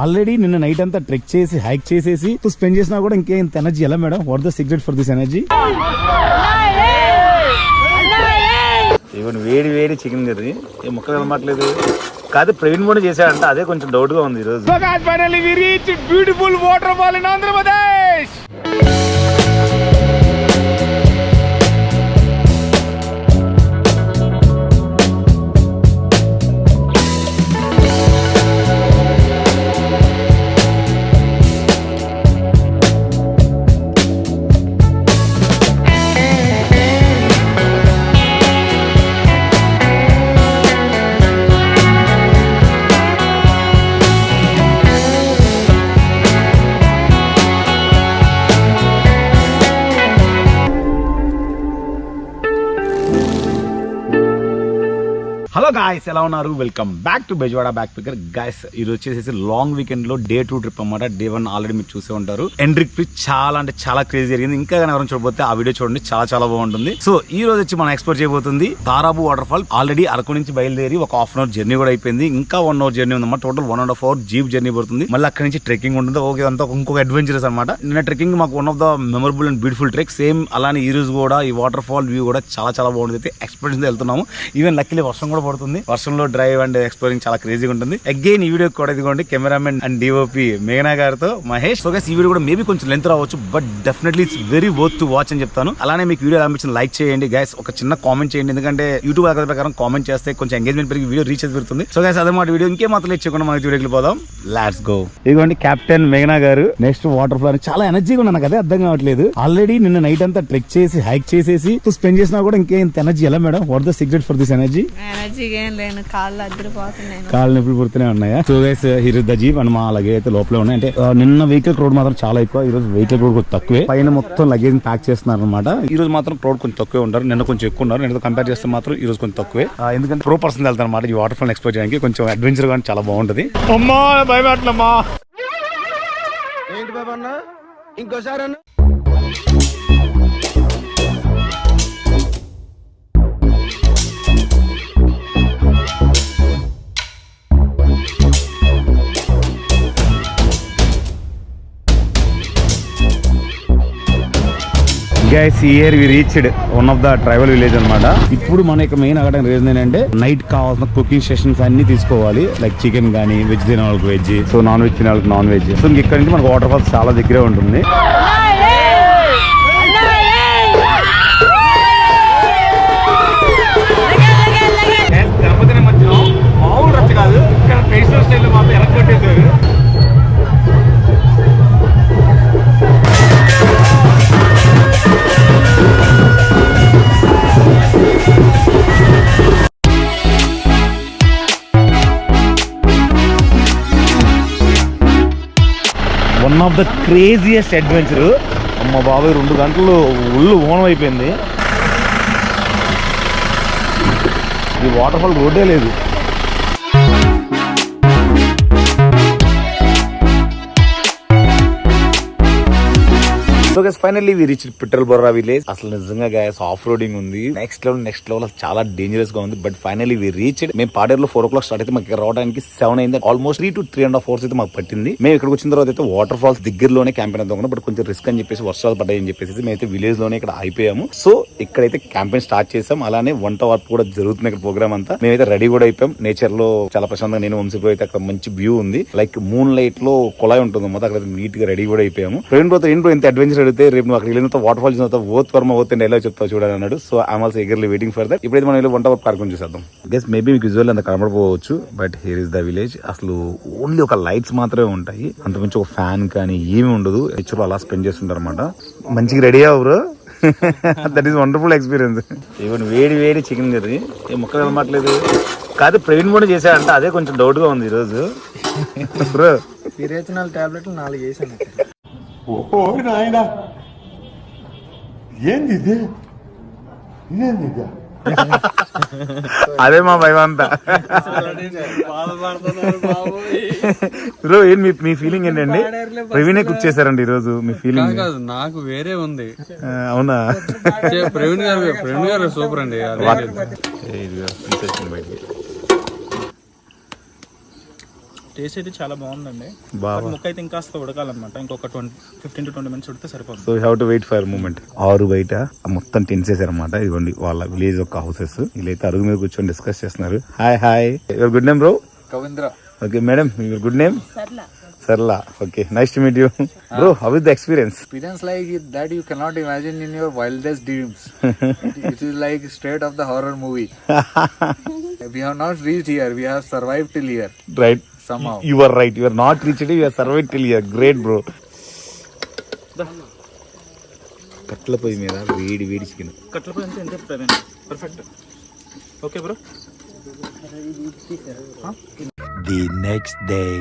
Already నిన్న night అంతా trek చేసి హైక్ చేసేసి స్పెండ్ చేసినా కూడా ఇంకేంత ఎనర్జీ ఎలా madam? What the secret for this energy? వేడి వేడి చికెన్ కర్రీ ముక్కలు కనబడట్లేదు కాదు, ప్రవీణ్ కూడా చేశాడంట, అదే కొంచెం డౌట్ గా ఉంది ఈ రోజు. Beautiful water fall in Andhra Pradesh. Hello guys, ఎలా ఉన్నారు? Welcome back to Bezawada back picker. Guys ఈ రోజు వచ్చేసి లాంగ్ వీకెండ్ లో డే 2 ట్రిప్ అన్నమాట. డే 1 ఆల్రెడీ మీరు చూసే ఉంటారు. ఎండ్రిక్ ట్రిప్ చాలా అంటే చాలా క్రేజీ జరిగింది. ఇంకా ఎవరైనా చూడబోతే ఆ వీడియో చూడండి, చాలా చాలా బాగుంటుంది. సో ఈ రోజు వచ్చి మనం ఎక్స్ప్లోర్ చేయబోతుంది తారాబు వాటర్ ఫాల్. ఆల్రెడీ అరకు నుంచి బయలుదేరి ఒక హాఫ్ అన్ అవర్ జర్నీ కూడా అయిపోయింది. ఇంకా 1 అవర్ జర్నీ ఉందన్నమాట. టోటల్ 1.5 అవర్ జీప్ జర్నీ పడుతుంది. మళ్ళీ అక్కడ నుంచి ట్రెక్కింగ్ ఉంటుంది. ఓకే, అంతా ఇంకొక అడ్వెంచరస్ అనమాట. నిన్న ట్రెక్కింగ్ మాకు one of the memorable and beautiful trek. Same అలానే ఈ రోజు కూడా ఈ వాటర్ ఫాల్ వ్యూ కూడా చాలా చాలా బాగుంటుంది. అయితే ఎక్స్పీరియన్స్ వెళ్తున్నాము. ఈవెన్ లక్కీలీ వర్షం కూడా పడుతుంది. వర్షంలో డ్రైవ్ అండ్ ఎక్స్ప్లోరింగ్ చాలా క్రేజీగా ఉంటుంది. అగైన్ ఈ వీడియో కూడా ఇదిగోండి కెమెరామెన్ అండ్ డిఓపి మేఘనా గారితో మహేష్. సో గైస్ ఈ వీడియో కూడా మేబీ కొంచెం లెంత్ రావచ్చు, but definitely it's very worth to watch అని చెప్తాను. అలానే మీకు వీడియో అనిపించిన లైక్ చేయండి గైస్, ఒక చిన్న కామెంట్ చేయండి. ఎందుకంటే యూట్యూబ్ అలవాటు ప్రకారం కామెంట్ చేస్తే కొంచెం ఎంగేజ్మెంట్ పెరిగి వీడియో రీచ్ పెరుగుతుంది. సో గైస్ అదన్నమాట వీడియో. ఇంకే మాత్రం లేట్ చేయకుండా మనకి వీడియోకి పోదాం. Let's go. ఇదిగోండి కెప్టెన్ మేఘనా గారు. నెక్స్ట్ వాటర్ ఫాల్ చాలా ఎనర్జీగా ఉన్నాను కదా, అర్థం కావట్లేదు. ఆల్రెడీ నిన్న నైట్ అంతా ట్రెక్ చేసి హైక్ చేసేసి స్పెండ్ చేసినా కూడా ఇంకేంత ఎనర్జీ ఎలా madam? What the secret for this energy? కాళ్ళు నొప్పులు పుడుతూనే ఉన్నాయా? So guys here is the jeep and మా లగేజ్ అయితే లోపలే ఉన్నాయి. అంటే నిన్న వెహికల్ క్రౌడ్ మాత్రం చాలా ఎక్కువ, ఈ రోజు వెహికల్ క్రౌడ్ కొంచెం తక్కువే. పైన మొత్తం లగేజ్ ప్యాక్ చేస్తున్నారు అనమాట. ఈ రోజు మాత్రం క్రౌడ్ కొంచెం తక్కువే ఉంటారు. నిన్న కొంచెం ఎక్కువ ఉన్నారు. నిన్నతో కంపేర్ చేస్తే మాత్రం ఈ రోజు కొంచెం తక్కువే. ఎందుకంటే ప్రో పర్సన్ వెళ్తారు అనమాట ఈ వాటర్ ఫాల్ ఎక్స్ప్లోర్ చేయడానికి. కొంచెం అడ్వెంచర్ గా చాలా బాగుంటది. అమ్మా భయపడలమ్మా. ఏంటి బాబా అన్న ఇంకోసారి అన్న? Guys here we reached one of the tribal village అనమాట. ఇప్పుడు మనకి మెయిన్ అక్కడ రీజన్ ఏంటంటే నైట్ కావాల్సిన కుకింగ్ స్టేషన్స్ అన్ని తీసుకోవాలి. లైక్ చికెన్ గానీ, వెజ్ తినే వాళ్ళకి వెజ్, సో నాన్ వెజ్ తినే వాళ్ళకి నాన్ వెజ్. సో ఇక్కడ నుంచి మనకు వాటర్ ఫాల్స్ చాలా దగ్గరే ఉంటుంది. గణపతి మధ్యలో మామూలు రచ్చ కాదు, ఇక్కడ ట్రెడిషనల్ స్టైల్ మాత్రం ఎరగొట్టేశారు. One of the craziest adventure. అమ్మ బాబాయ్ 2 గంటలు ఒళ్ళు ఓనం అయిపోయింది. ఈ వాటర్ ఫాల్ రోడ్డే లేదు. So guys finally we reached Pittal Borra village. అసలు నిజంగా గైస్ ఆఫ్ రోడింగ్ ఉంది, నెక్స్ట్ లెవెల్ చాలా డేంజరస్ గా ఉంది. But finally we reached. మేము పాడేరులో 4 o'clock స్టార్ట్ అయితే మాకు ఇక్కడ రావడానికి 7 అయింది. ఆల్మోస్ట్ 3 to 3.5 hours అయితే మాకు పట్టింది. మేము ఇక్కడికి వచ్చిన తర్వాత అయితే వాటర్ ఫాల్స్ దగ్గరలోనే క్యాంపెయిన్ అవుతాం, బట్ కొంచెం రిస్క్ అని చెప్పేసి వర్షాలు పడ్డాయని చెప్పేసి మేమైతే విలేజ్ లోనే ఇక్కడ అయిపోయాము. సో ఇక్కడైతే క్యాంపెయిన్ స్టార్ట్ చేసాం. అలానే వంట వర్క్ కూడా జరుగుతుంది ఇక్కడ ప్రోగ్రామ్ అంతా. మేమైతే రెడీ కూడా అయిపోయాం. నేచర్ లో చాలా ప్రశాంతంగా నేను వంశీపోయి అయితే అక్కడ మంచి వ్యూ ఉంది. లైక్ మూన్ లైట్ లో కుళాయి ఉంటుంది మొత్తం. అక్కడ నీట్ గా రెడీ కూడా అయిపోయాము. ఫ్రెండ్ బ్రో ఏంటో ఎంత అడ్వెంచర్ అడిగితే రేపు నువ్వు అక్కడ వాటర్ ఫాల్ చూసిన ఓత్ వర్మ ఓత్ అండ్ ఎలా చెప్తావు చూడాలి అన్నాడు. So I'm also eagerly waiting for that. ఇప్పుడైతే మనం వంట వర్క్ కార్యక్రమం చూసేద్దాం. గెస్ మేబీ మీకు విజువల్ అంత కనబడపోవచ్చు, but here is the village. అసలు ఓన్లీ ఒక లైట్స్ మాత్రమే ఉంటాయి, అంతమించి ఒక ఫ్యాన్ కానీ ఏమి ఉండదు. నేచర్ అలా స్పెండ్ చేస్తుంటారు అనమాట. మంచిగా రెడీ అవ్వరు. That is wonderful experience. Even వేడి వేడి చికెన్ కర్రీ ముక్కలు కనబడట్లేదు కాదు, ప్రవీణ్ కూడా చేశాడంట, అదే కొంచెం డౌట్ గా ఉంది ఈ రోజు. టాబ్లెట్లు 4 చేశాను. ఓహో నాయనా ఏంది ఇది? అదే మా భయం అంతా. బ్రో ఏం మీ ఫీలింగ్ ఏంటండి? ప్రవీణే కుక్ చేశారండి ఈ రోజు. మీ ఫీలింగ్? నాకు వేరే ఉంది. అవునా? ప్రవీణ్ గారు సూపర్ అండి. టేస్ట్ అయితే చాలా బాగుందండి. ముక్క అయితే ఇంకా ఉడకాలన్నమాట. ఇంకొక 15 to 20 minutes ఉడితే సరిపోతుంది. So have to wait for moment. ఆరు బయట మొత్తం టెన్స్ వేసారనమాట. ఇదిగోండి వాళ్ళ విలేజ్ యొక్క హౌసెస్. వీళ్ళైతే అరుగు మీద కూర్చొని డిస్కస్ చేస్తున్నారు. Hi your good name bro? Kavindra. Okay madam, your good name? Sarla. Okay, nice to meet you. Bro, how is the experience? Experience like that you cannot imagine in your wildest dreams. It is like straight of the horror movie. We have not reached here. We have survived till here. Right. Somehow. You are right. You are not reached it. You have survived till here. Great, bro. కట్ల పొయ్యి మీద వేడి chicken. కట్ల పొయ్యి అంటే ఎంత perfect. Okay bro. The next day.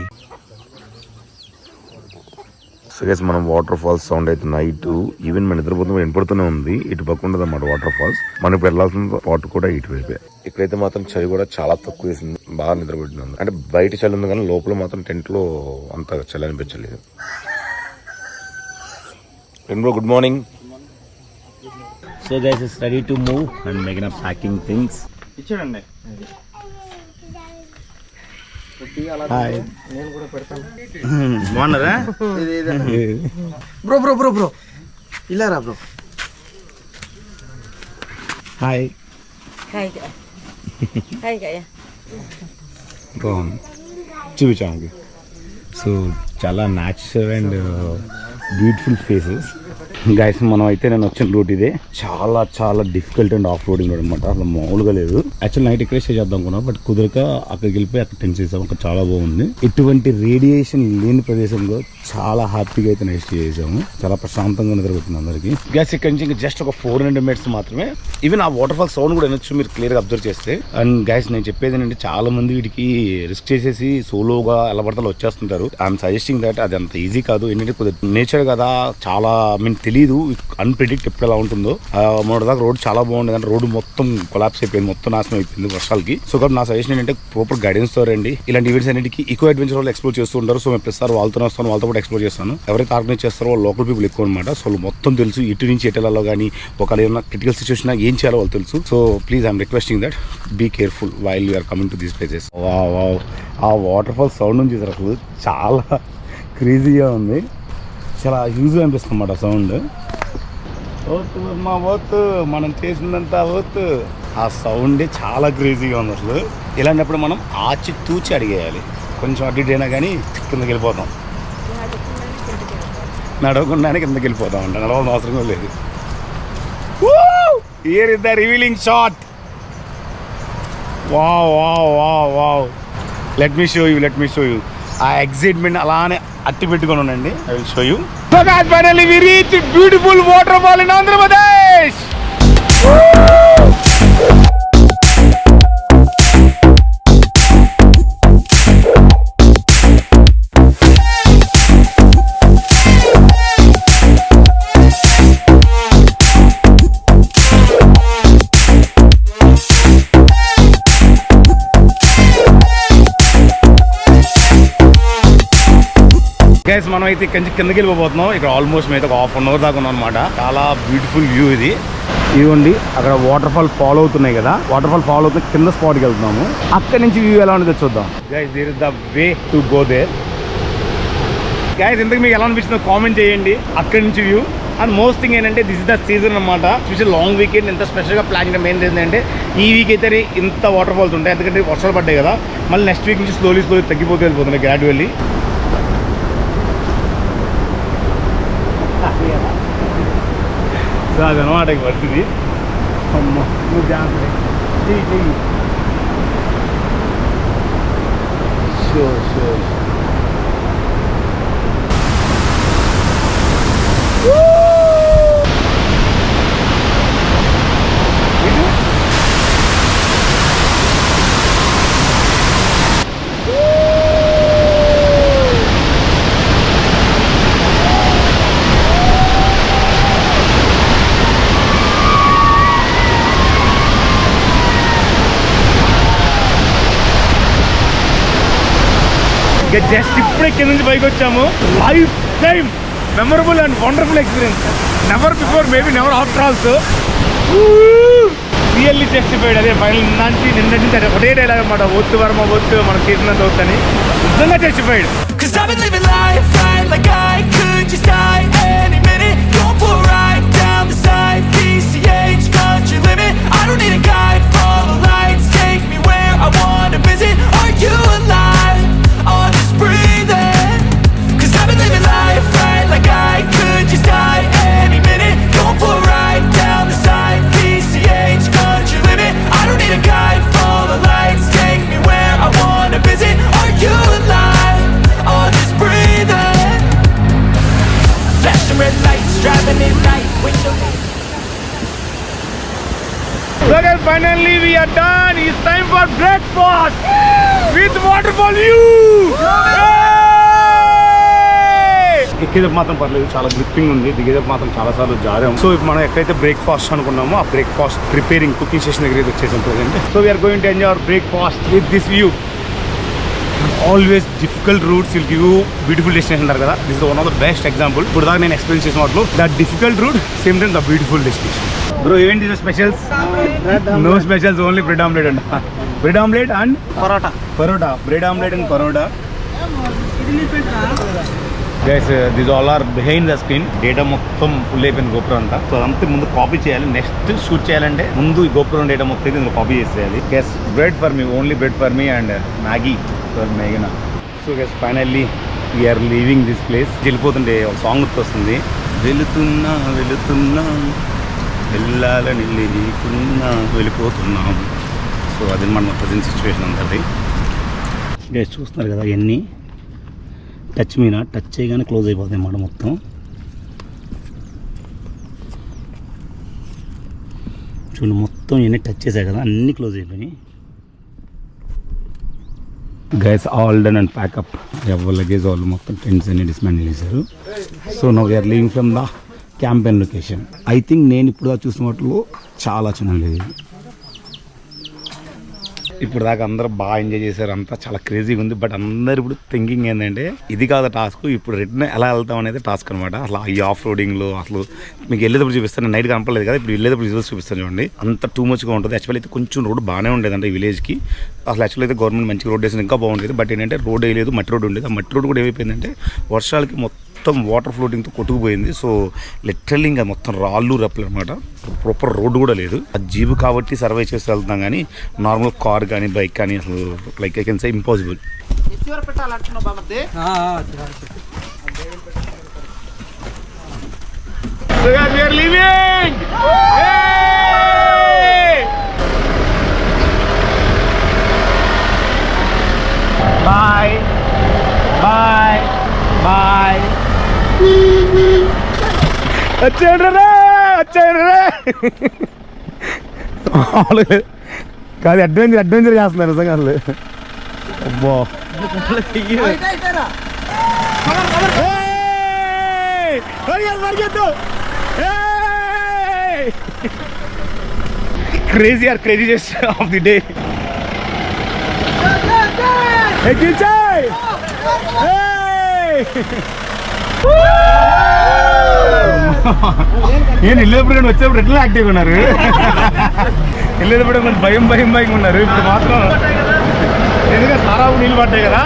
So guys మనం water falls sound అయితే night even మన నిద్రపోతున్న వినపడుతూనే ఉంది. ఇటు పక్క ఉండదు అన్నమాట వాటర్ ఫాల్స్. మనం ఇప్పుడు వెళ్ళాల్సిన స్పాట్ కూడా ఇటు వైపే. ఇక్కడైతే మాత్రం చలి కూడా చాలా తక్కువ వేసింది. బాగా నిద్రపోతుంది. అంటే బయట చలి ఉంది కానీ లోపల మాత్రం టెంట్ లో అంత చలి అనిపించలేదు. Bro good morning. So guys it's ready to move and making up packing things. ఇచ్చాడండి. హాయ్, నేను కూడా పెడతాను. బాగున్నారా బ్రో బ్రో బ్రో బ్రో ఇలా రా బ్రో. హాయ్ హాయ్ గాయ బాగుంది చూపించాము. సో చాలా natural and beautiful faces. Guys మనం అయితే నేను వచ్చిన రూట్ ఇదే. చాలా చాలా difficult and off roading road అనమాట. అసలు మామూలుగా లేదు. యాక్చువల్ నైట్ ఇక్కడే స్టే చేద్దాం అనుకున్నాం, బట్ కుదరక అక్కడికి వెళ్ళిపోయి అక్కడ టెన్స్ చేసాం. అక్కడ చాలా బాగుంది. ఇటువంటి రేడియేషన్ లేని ప్రదేశంలో చాలా హ్యాపీగా అయితే నైట్ స్టే చేసాము. చాలా ప్రశాంతంగా నిద్రపోతుంది అందరికి. గైస్ ఇక్కడ నుంచి ఇంకా జస్ట్ ఒక 400 minutes మాత్రమే. ఈవెన్ ఆ వాటర్ ఫాల్ సౌండ్ కూడా వినొచ్చు మీరు క్లియర్ గా అబ్జర్వ్ చేస్తే. అండ్ గైస్ నేను చెప్పేది ఏంటంటే చాలా మంది వీటికి రిస్క్ చేసేసి సోలోగా ఎలా పడతాలో వచ్చేస్తుంటారు. ఐఎమ్ సజెస్టింగ్ దట్ అది అంత ఈజీ కాదు. ఏంటంటే కొద్దిగా నేచర్ కదా, చాలా తెలీదు అన్ప్రెడిక్ట్ ఎప్పుడు ఎలా ఉంటుందో. మొదటిదాకా రోడ్ చాలా బాగుంది కానీ రోడ్డు మొత్తం కొలాప్స్ అయిపోయింది, మొత్తం నాశనం అయిపోయింది వర్షాలకి. సో కాబట్టి నా సజెషన్ ఏంటంటే ప్రాపర్ గైడెన్స్ తో రండి. ఇలాంటి ఈవెంట్స్ అన్నిటికీ ఈకో అడ్వెంచర్ వాళ్ళు ఎక్స్ప్లోర్ చేస్తూ ఉంటారు. సో మేము ప్రతిసారి వాళ్ళతో వస్తాను, వాళ్ళతో పాటు ఎక్స్ప్లోర్ చేస్తాను. ఎవరైతే ఆర్గనైజ్ చేస్తారో వాళ్ళు లోకల్ పీపుల్ ఎక్కువ అనమాట. సో వాళ్ళు మొత్తం తెలుసు ఇటు నుంచి ఎటు వెళ్ళాలో కానీ ఒకవేళ ఏమైనా క్రిటికల్ సిచ్యువేషన్ ఏం చేయాలో వాళ్ళు తెలుసు. So please I'm requesting that be careful while you're coming to these places. ఆ వాటర్ ఫాల్ సౌండ్ నుంచి అసలు చాలా క్రేజీగా ఉంది. చాలా యూజ్గా అనిపిస్తుంది అన్నమాట సౌండ్. ఓత్ మా ఓత్ మనం చేసిందంతా ఓత్. ఆ సౌండే చాలా క్రేజీగా ఉంది అసలు. ఇలాంటప్పుడు మనం ఆచి తూచి అడిగేయాలి. కొంచెం అడ్డు అయినా కానీ కిందకి వెళ్ళిపోతాం. నడవకుండానే కిందకి వెళ్ళిపోతాం అంట. నడవాల్సిన అవసరం కూడా లేదు. Here is the revealing shot. Wow wow wow wow. Let me show you. ఆ ఎగ్జైట్మెంట్ అలానే అట్టి పెట్టుకొని ఉండండి. I will show you. So guys, finally we reached beautiful waterfall in Andhra Pradesh. Guys మనం అయితే కిందకి వెళ్ళిపోతున్నాం. ఇక్కడ ఆల్మోస్ట్ మేము ఒక 1/2 hour దాకా ఉన్నాం అనమాట. చాలా బ్యూటిఫుల్ వ్యూ ఇది. ఇవ్వండి అక్కడ వాటర్ ఫాల్ ఫాలో అవుతున్నాయి కదా, వాటర్ ఫాల్ ఫాలో అవుతున్న కింద స్పాట్కి వెళ్తున్నాము. అక్కడ నుంచి వ్యూ ఎలా ఉండదో చూద్దాం. Guys there is the way to go there. Guys ఇంతకు మీకు ఎలా అనిపిస్తుందో కామెంట్ చేయండి. అక్కడి నుంచి వ్యూ. అండ్ మోస్ట్ థింగ్ ఏంటంటే దిస్ ఇస్ ద సీజన్ అనమాట. Special long weekend. ఎంత స్పెషల్గా ప్లాన్ చేయడం మెయిన్ ఏంటంటే ఈ వీక్ అయితే ఇంత వాటర్ ఫాల్స్ ఉంటాయి. ఎందుకంటే వర్షాలు పడ్డాయి కదా. మళ్ళీ నెక్స్ట్ వీక్ నుంచి స్లోలీ తగ్గిపోతూ వెళ్ళిపోతున్నాయి గ్రాడ్యువల్లీ. సో అదనమాట పరిస్థితి. అమ్మ నువ్వు జాగ్రత్త చెయ్యి. షూర్ జస్ట్ ఇప్పుడే కింద నుంచి పైకి వచ్చాము. Life time memorable and wonderful experience. Never before maybe never after also. Really justified. అదే ఫైనల్ నిన్నటి నుంచి ఒకటే డైలాగ్ అనమాట. ఒత్తు వర్మ ఒత్తు మనం చేసినంత ఒత్తు అని. నిజంగా చచ్చిపోయాడు. Cause I've been living life right like I could just die any minute. Going for a ride down the side, PCH country limit. I don't need a guide, follow lights, take me where I wanna visit. Are you alive? Or just breathing? Cause I've been living life right like I could just die any minute. Going for a ride down the side, PCH country limit. I don't need a guide, follow lights, take me where I wanna visit. Are you alive? Or just breathing? Flashing red lights, driving at night, window. So guys, finally we are done. It's time for breakfast with waterfall view. ఎక్కేటప్పుడు మాత్రం పర్లేదు, చాలా gripping ఉంది. దిగేటప్పుడు మాత్రం చాలా సార్లు జారాం. So ఇప్పుడు మనం ఎక్కడైతే బ్రేక్ఫాస్ట్ అనుకున్నామో ఆ బ్రేక్ఫాస్ట్ ప్రిపేరింగ్ కుకింగ్ స్టేషన్ దగ్గర వచ్చేసాం present. So we are going to enjoy our breakfast with this view. Always difficult routes will give you beautiful destination అంటారు కదా. This is one of the best example. ఇప్పుడు దాకా నేను experience చేసిన వాటిలో the difficult route same time the beautiful destination. Bro ఏంటి specials? No specials, only bread omelette అంట. Bread omelette and parotta. Bread omelette and parotta. Guys this all are behind the screen. Data మొత్తం full అయిపోయింది గోపురం అంతా. So అదంతా ముందు copy చేయాలి. Next shoot చేయాలంటే ముందు ఈ గోపురం డేటా మొత్తం ఇందులో కాపీ చేసేయాలి. Guess bread for me, only bread for me and Maggi for మేఘనా. So guess finally we are leaving this place. వెళ్ళిపోతుంటే ఒక సాంగ్ వస్తుంది, వెళుతున్నా వెళుతున్నా వెళ్ళాలని లేకున్నా వెళ్ళిపోతున్నాం. సో అది మన ప్రజెంట్ సిచ్యువేషన్ అంతది. గైస్ చూస్తున్నారు కదా ఇవన్నీ టచ్ మీనా, టచ్ చేయగానే క్లోజ్ అయిపోతాయి అన్నమాట మొత్తం. చూడండి మొత్తం ఇవన్నీ టచ్ చేశాయి కదా, అన్నీ క్లోజ్ అయిపోయినాయి. Guys all done and pack up. ఎవరి లగేజ్ వాళ్ళు మొత్తం టెంట్స్ అన్ని డిస్మాండిల్ చేశారు. So now we're leaving from the campaign location. I think నేను ఇప్పుడు చూసిన వాటిలో చాలా చిన్నది. ఇప్పుడు దాకా అందరూ బాగా ఎంజాయ్ చేశారు, అంతా చాలా క్రేజీగా ఉంది. బట్ అందరు ఇప్పుడు థింకింగ్ ఏంటంటే ఇది కాదు టాస్క్, ఇప్పుడు రిటర్న్ ఎలా వెళ్తాం అనేది టాస్క్ అనమాట. అసలు ఈ ఆఫ్ రోడింగ్లో అసలు మీకు వెళ్ళేటప్పుడు చూపిస్తాను, నైట్ కనపడలేదు కదా, ఇప్పుడు వెళ్ళేటప్పుడు విజువల్స్ చూపిస్తాను చూడండి. అంత టూ మచ్గా ఉంటుంది. యాక్చువల్ అయితే కొంచెం రోడ్ బాగానే ఉండేది అంటే ఈ విలేజ్కి. అసలు యాక్చువల్ అయితే గవర్నమెంట్ మంచిగా రోడ్ వేసింది ఇంకా బాగుండేది. బట్ ఏంటంటే రోడ్ వేయలేదు, మట్టి రోడ్ ఉండేది. ఆ మట్టి రోడ్ కూడా ఏమైపోయిందంటే వర్షాలకి మొత్తం వాటర్ ఫ్లోటింగ్తో కొట్టుకుపోయింది. సో లిటరల్లీ ఇంకా మొత్తం రాళ్ళు రప్పులు అనమాట. ప్రాపర్ రోడ్డు కూడా లేదు. ఆ జీబు కాబట్టి సర్వే చేసి వెళ్తాం, కానీ నార్మల్ కార్ కానీ బైక్ కానీ అసలు like I can say impossible. Bye bye bye. వచ్చేయండి రే, వచ్చేయండి రే. కాదు అడ్వెంచర్ చేస్తున్నారు నిజంగా అసలు. అబ్బా crazy or craziest of the day. నేను వెళ్ళేప్పుడు వచ్చేప్పుడు ఎట్లా యాక్టివ్గా ఉన్నారు, వెళ్ళేటప్పుడు కొంచెం భయం ఉన్నారు. ఇప్పుడు మాత్రం ఎందుకంటే సారా నీళ్ళు పడ్డాయి కదా,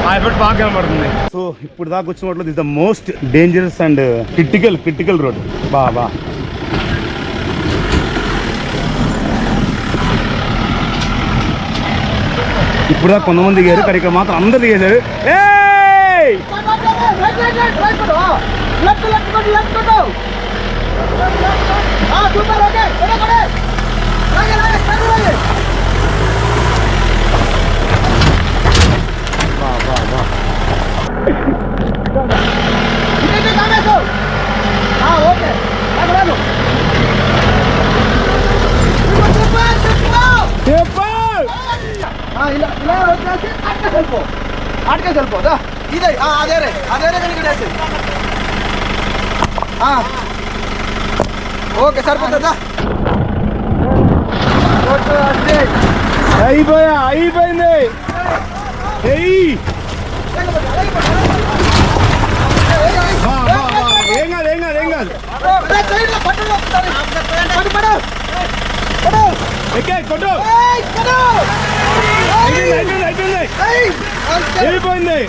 ఆ ఎఫెక్ట్ బాగా కనబడుతుంది. సో ఇప్పుడు దాకా వచ్చిన వాటిలో this the most dangerous and critical road. బా ఇప్పుడు దాకా కొంతమంది దిగారు, కానీ ఇక్కడ మాత్రం అందరు దిగేశారు. आटके चल इधर अदे रे ओके సరిపోతుందా? అయిపోయింది. ఏం కాదు కొట్టు. అయిపోయింది. వెళ్ళిపోయింది.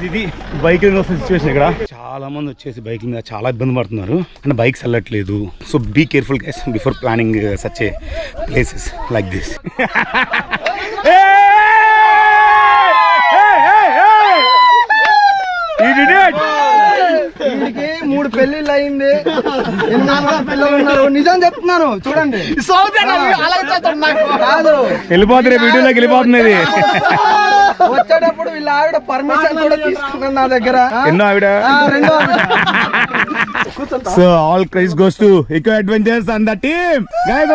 ఇది బైక్ సిచ్యువేషన్. ఇక్కడ చాలా మంది వచ్చేసి బైక్ మీద చాలా ఇబ్బంది పడుతున్నారు అంటే బైక్స్ వెళ్ళట్లేదు. So be careful guys before planning such a places like this. వీడికి 3 పెళ్లిళ్ళు అయింది, 8 పిల్లలు ఉన్నారు. నిజం చెప్తున్నాను చూడండి. కాదు వెళ్ళిపోతుంది వీడియోలోకి వెళ్ళిపోతున్నది. వచ్చేటప్పుడు వీళ్ళ ఆవిడ పర్మిషన్ కూడా తీసుకున్నాను నా దగ్గర. ఎన్నో ఆవిడ. So all cries goes to eco adventures and the team guys.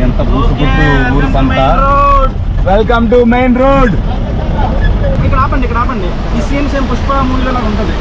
ఎంత పూసుకుంటూ ఊరు సంత. Welcome to main road. ఇక్కడ ఆపండి, ఇక్కడ ఆపండి. ఈ సేమ్ పుష్ప మూవీలో ఉంటుంది.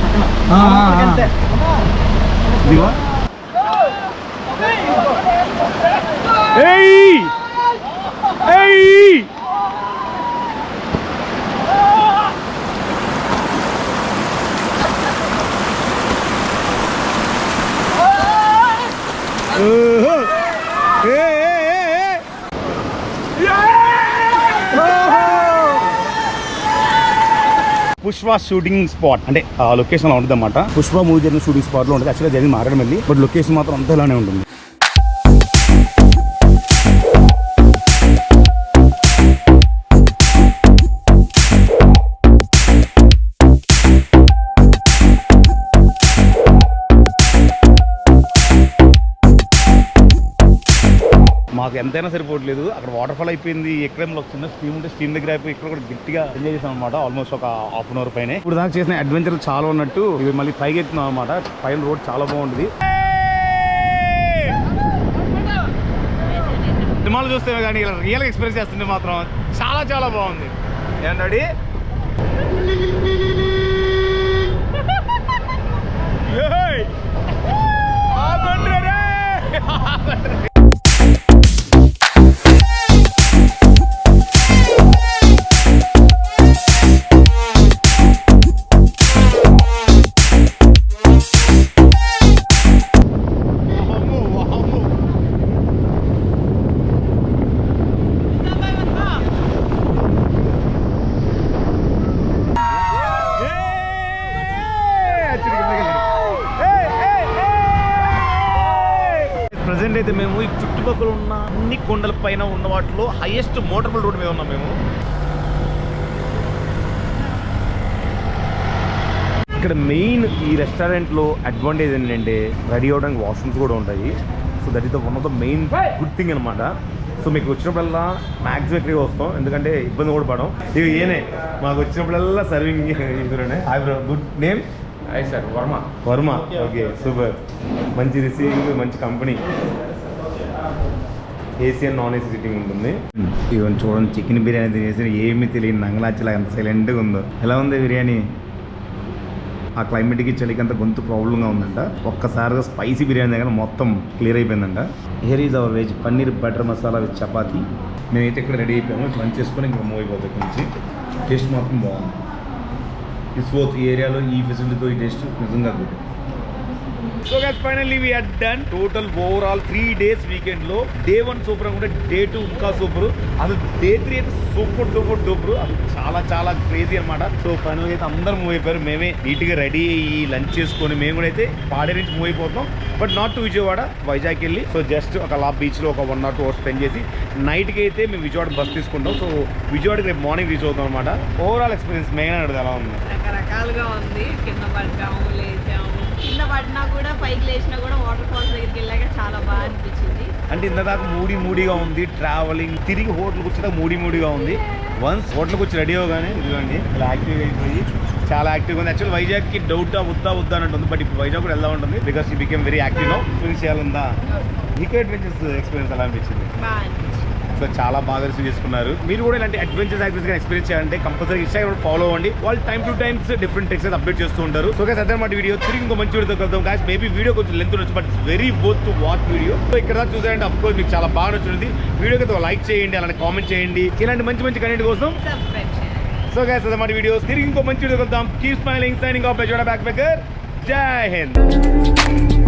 పుష్ప షూటింగ్ స్పాట్ అంటే ఆ లొకేషన్ లో ఉంటుంది అన్నమాట. పుష్ప మూవీ జరిగిన షూటింగ్ స్పాట్ లో ఉంటుంది. యాక్చువల్గా జరిగింది మారేడుమిల్లి, బట్ లొకేషన్ మాత్రం అంతా ఇలానే ఉంటుంది. మాకు ఎంతైనా సరిపోవట్లేదు. అక్కడ వాటర్ ఫాల్ అయిపోయింది. ఎక్కడైనా చిన్న స్ట్రీమ్ ఉంటే స్ట్రీమ్ దగ్గర అయిపోయి ఇక్కడ కూడా గట్టిగా ఎంజాయ్ చేసాం అనమాట. ఆల్మోస్ట్ ఒక హాఫ్ అన్ అవర్ పైన. ఇప్పుడు దాకా చేసిన అడ్వెంచర్ చాలా ఉన్నట్టు ఇవి మళ్ళీ పైకి ఎక్కుతున్నాం అనమాట. పైన రోడ్ చాలా బాగుంటుంది. సినిమాలు చూస్తే కానీ ఇలా రియల్గా ఎక్స్పీరియన్స్ చేస్తుంటే మాత్రం చాలా చాలా బాగుంది. ఏంటండి ప్రజెంట్ అయితే మేము ఈ చుట్టుపక్కల ఉన్న అన్ని కొండల పైన ఉన్న వాటిలో హైయెస్ట్ మోటరబుల్ రోడ్ మీద ఉన్నాం మేము. ఇక్కడ మెయిన్ ఈ రెస్టారెంట్లో అడ్వాంటేజ్ ఏంటంటే రెడీ అవ్వడానికి వాష్రూమ్స్ కూడా ఉంటాయి. So that is the one of the main good thing అనమాట. సో మీకు వచ్చినప్పుడల్లా మ్యాక్సిమం ఇక్కడికి వస్తాం, ఎందుకంటే ఇబ్బంది కూడా పడం. ఇవి ఏనే మాకు వచ్చినప్పుడల్లా సర్వింగ్ ఇద్దరునే. Good name hi sir, Varma. Varma. Okay, super. మంచి రిసీవింగ్, మంచి company. AC and non AC sitting ఉంటుంది. ఇవన్నీ చూడండి, చికెన్ బిర్యానీ తినేసి ఏమీ తెలియని నంగలాచిలా ఎంత సైలెంట్గా ఉందో. ఎలా ఉంది బిర్యానీ? ఆ క్లైమేట్కి చలికి అంత గొంతు ప్రాబ్లంగా ఉందంట. ఒక్కసారిగా స్పైసీ బిర్యానీ దగ్గర మొత్తం క్లియర్ అయిపోయిందంట. Here is our veg paneer butter masala with chapati. మేమైతే ఇక్కడ రెడీ అయిపోయాము. లంచ్ చేసుకొని ఇంకా మూవ్ అయిపోతాం నుంచి. టేస్ట్ మాత్రం బాగుంది. ఇస్వోత్ ఈ ఏరియాలో ఈ ఫెసిలిటీతో ఈ టేస్ట్ నిజంగా good. So guys finally we are done. Total overall 3 days weekend లో డే 1 సూపర్ అనుకుంటే డే 2 ఇంకా సూపర్, అసలు డే 3 అయితే సూపర్ డూపర్ డూపర్. అది చాలా చాలా క్రేజీ అనమాట. సో ఫైనల్ గా అయితే అందరూ మూవ్ అయిపోయారు. మేమే నీట్ గా రెడీ అయ్యి లంచ్ చేసుకొని మేము కూడా అయితే పాడే నుంచి మూవ్ అయిపోతాం. But not to Vijayawada, Vizag వెళ్ళి సో జస్ట్ ఒక లా బీచ్ లో ఒక 1 or 2 hours స్పెండ్ చేసి నైట్ కి అయితే మేము విజయవాడ బస్ తీసుకుంటాం. సో విజయవాడకి రేపు మార్నింగ్ రీచ్ అవుతాం అనమాట. ఓవరాల్ ఎక్స్పీరియన్స్ మెయిన్ అడుగుతుంది ఎలా ఉంది? రకరకాలుగా ఉంది. కింద పడ్డాము, లేచాము. కింద పడినా కూడా పైకి లేచినా కూడా వాటర్ ఫాల్స్ దగ్గరికి వెళ్ళాక చాలా బాగా అనిపించింది. అంటే ఇంతదాకా మూడీగా ఉంది ట్రావెలింగ్, తిరిగి హోటల్కి వచ్చేదాకా మూడీగా ఉంది. వన్స్ హోటల్కి వచ్చి రెడీ అవ్వగానే ఇదిగోండి ఇలా యాక్టివ్గా అయిపోయి చాలా యాక్టివ్గా ఉంది. యాక్చువల్ వైజాగ్కి డౌట్ వద్దా అన్నట్టు ఉంది, బట్ ఇప్పుడు వైజాగ్ కూడా వెళ్దా ఉంటుంది because he became very active now. Experience చేయాలందా? ఈకో అడ్వెంచర్స్ ఎక్స్పీరియన్స్ ఎలా అనిపించింది? బాగా అనిపించింది. సో చాలా బాగా రిసీవ్ చేసుకున్నారు. మీరు కూడా ఇలాంటి అడ్వెంచర్స్ యాక్టివిటీస్ ఎక్స్పీరియన్స్ చేయాలంటే కంపల్సరీ ఇన్స్టాగ్రామ్ ఫాలో అవ్వండి. వాళ్ళు time to times different techs update చేస్తూ ఉంటారు. సో గైస్ అదన్నమాట వీడియో. తిరిగి ఇంకో మంచి వీడియోతో కలుద్దాం గైస్. మేబీ వీడియో కొంచెం లెంత్ ఉండొచ్చు, but very worth to watch video. So ఇక్కడ దాకా చూసారంటే అఫ్ కోర్స్ మీకు చాలా బాగా నచ్చుతుంది. వీడియోకి అయితే లైక్ చేయండి, అలానే కామెంట్ చేయండి ఇలాంటి మంచి మంచి కంటెంట్ కోసం. సబ్స్క్రైబ్ చేయండి. సో గైస్ అదన్నమాట వీడియో. తిరిగి ఇంకో మంచి వీడియో కలుద్దాం. Keep smiling, signing off Bezawada back packer. జై హింద్.